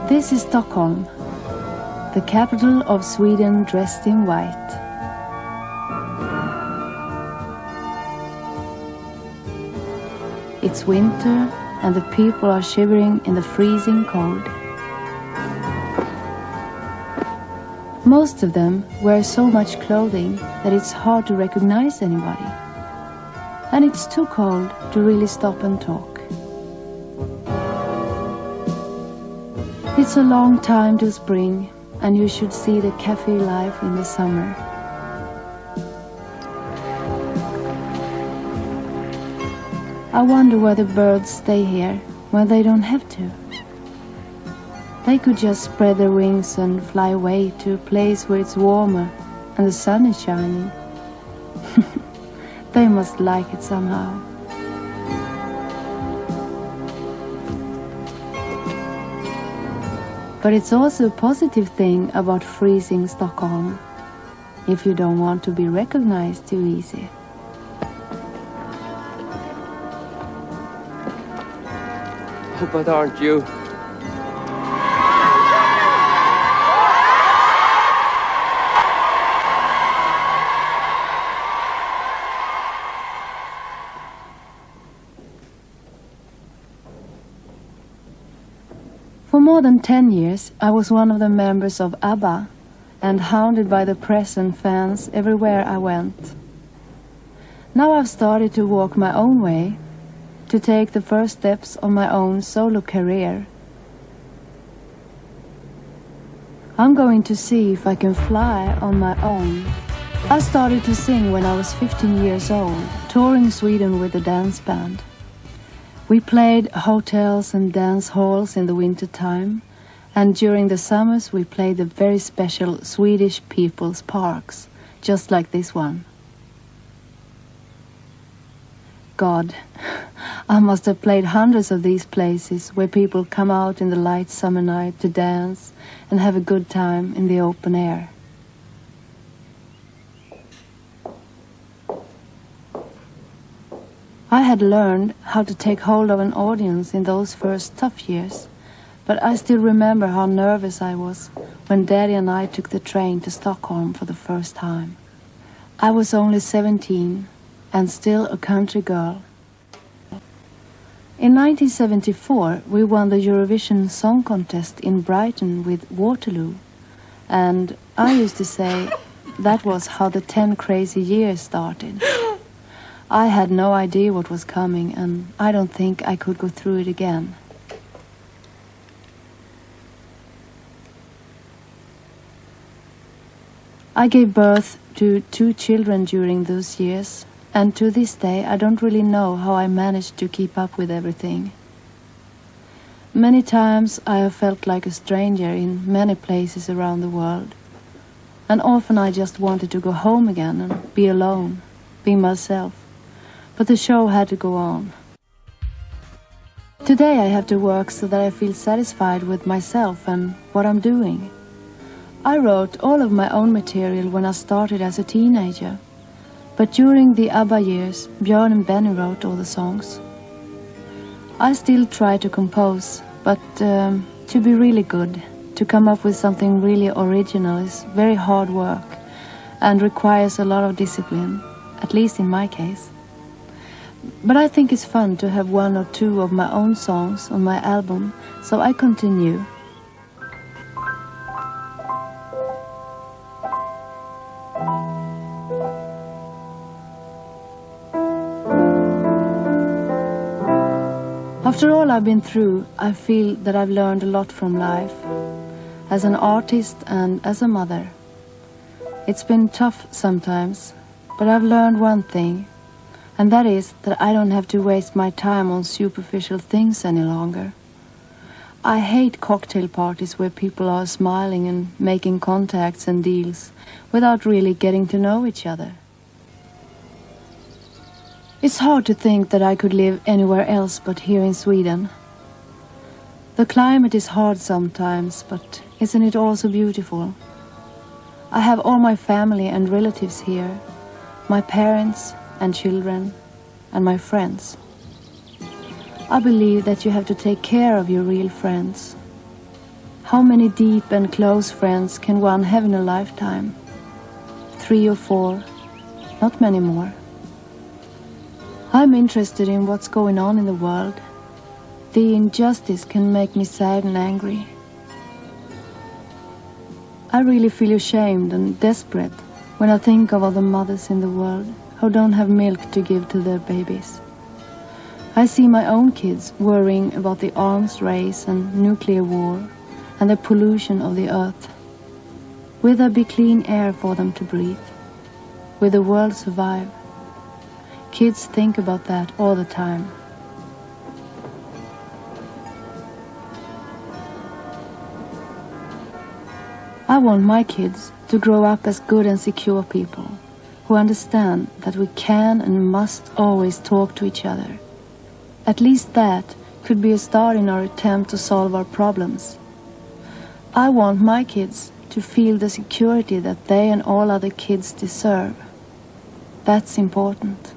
This is Stockholm, the capital of Sweden dressed in white. It's winter and the people are shivering in the freezing cold. Most of them wear so much clothing that it's hard to recognize anybody. And it's too cold to really stop and talk. It's a long time till spring, and you should see the cafe life in the summer. I wonder why the birds stay here when they don't have to. They could just spread their wings and fly away to a place where it's warmer and the sun is shining. They must like it somehow. But it's also a positive thing about freezing Stockholm, if you don't want to be recognized too easy. Oh, but aren't you? For more than 10 years, I was one of the members of ABBA and hounded by the press and fans everywhere I went. Now I've started to walk my own way, to take the first steps of my own solo career. I'm going to see if I can fly on my own. I started to sing when I was 15 years old, touring Sweden with a dance band. We played hotels and dance halls in the winter time, and during the summers we played the very special Swedish people's parks, just like this one. God, I must have played hundreds of these places where people come out in the light summer night to dance and have a good time in the open air. I had learned how to take hold of an audience in those first tough years, but I still remember how nervous I was when Daddy and I took the train to Stockholm for the first time. I was only 17 and still a country girl. In 1974, we won the Eurovision Song Contest in Brighton with Waterloo, and I used to say that was how the 10 crazy years started. I had no idea what was coming, and I don't think I could go through it again. I gave birth to 2 children during those years, and to this day I don't really know how I managed to keep up with everything. Many times I have felt like a stranger in many places around the world, and often I just wanted to go home again and be alone, be myself. But the show had to go on. Today I have to work so that I feel satisfied with myself and what I'm doing. I wrote all of my own material when I started as a teenager, but during the ABBA years, Björn and Benny wrote all the songs. I still try to compose, but to be really good, to come up with something really original is very hard work and requires a lot of discipline, at least in my case. But I think it's fun to have 1 or 2 of my own songs on my album, so I continue. After all I've been through, I feel that I've learned a lot from life, as an artist and as a mother. It's been tough sometimes, but I've learned one thing, and that is that I don't have to waste my time on superficial things any longer. I hate cocktail parties where people are smiling and making contacts and deals without really getting to know each other. It's hard to think that I could live anywhere else but here in Sweden. The climate is hard sometimes, but isn't it also beautiful? I have all my family and relatives here, my parents and children and my friends. I believe that you have to take care of your real friends. How many deep and close friends can one have in a lifetime? 3 or 4, not many more. I'm interested in what's going on in the world. The injustice can make me sad and angry. I really feel ashamed and desperate when I think of all the mothers in the world who don't have milk to give to their babies. I see my own kids worrying about the arms race and nuclear war and the pollution of the earth. Will there be clean air for them to breathe? Will the world survive? Kids think about that all the time. I want my kids to grow up as good and secure people who understand that we can and must always talk to each other. At least that could be a start in our attempt to solve our problems. I want my kids to feel the security that they and all other kids deserve. That's important.